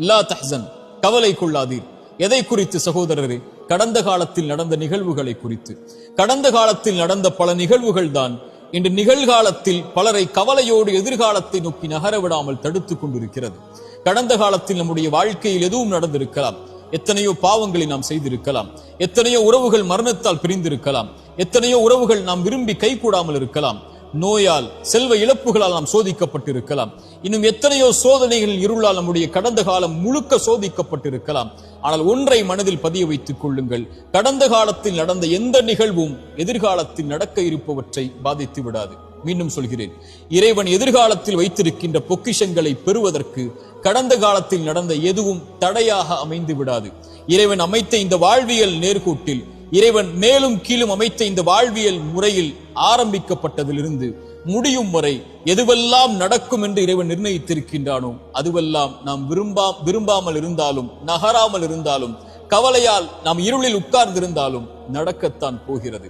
லா தஹ்சன், கவலை கொள்ளாதீர். எதை குறித்து சகோதரரே? கடந்த காலத்தில் நடந்த நிகழ்வுகளை குறித்து. கடந்த காலத்தில் நடந்த பல நிகழ்வுகள் தான் இன்று நிகழ்காலத்தில் பலரை கவலையோடு எதிர்காலத்தை நோக்கி நகர விடாமல் தடுத்துக் கொண்டிருக்கிறது. கடந்த காலத்தில் நம்முடைய வாழ்க்கையில் எதுவும் நடந்திருக்கலாம். எத்தனையோ பாவங்களை நாம் செய்திருக்கலாம். எத்தனையோ உறவுகள் மரணத்தால் பிரிந்திருக்கலாம். எத்தனையோ உறவுகள் நாம் விரும்பி கைகூடாமல் இருக்கலாம். நோயால், செல்வ இழப்புகளால் நாம் சோதிக்கப்பட்டிருக்கலாம். இன்னும் எத்தனையோ சோதனைகளில் இருளால் நம்முடைய கடந்த காலம் முழுக்க சோதிக்கப்பட்டிருக்கலாம். ஆனால் ஒன்றை மனதில் பதிய வைத்துக் கொள்ளுங்கள், கடந்த காலத்தில் நடந்த எந்த நிகழ்வும் எதிர்காலத்தில் நடக்க இருப்பவற்றை பாதித்து விடாது. மீண்டும் சொல்கிறேன், இறைவன் எதிர்காலத்தில் வைத்திருக்கின்ற பொக்கிஷங்களை பெறுவதற்கு கடந்த காலத்தில் நடந்த எதுவும் தடையாக அமைந்து விடாது. இறைவன் அமைத்த இந்த வாழ்வியல் நேர்கோட்டில், இறைவன் மேலும் கீழும் அமைத்த இந்த வாழ்வியல் முறையில் ஆரம்பிக்கப்பட்டதிலிருந்து முடியும் வரை எதுவெல்லாம் நடக்கும் என்று இறைவன் நிர்ணயித்திருக்கின்றானோ அதுவெல்லாம் நாம் விரும்பாமல் இருந்தாலும், நகராமல் இருந்தாலும், கவலையால் நாம் இருளில் உட்கார்ந்திருந்தாலும் நடக்கத்தான் போகிறது.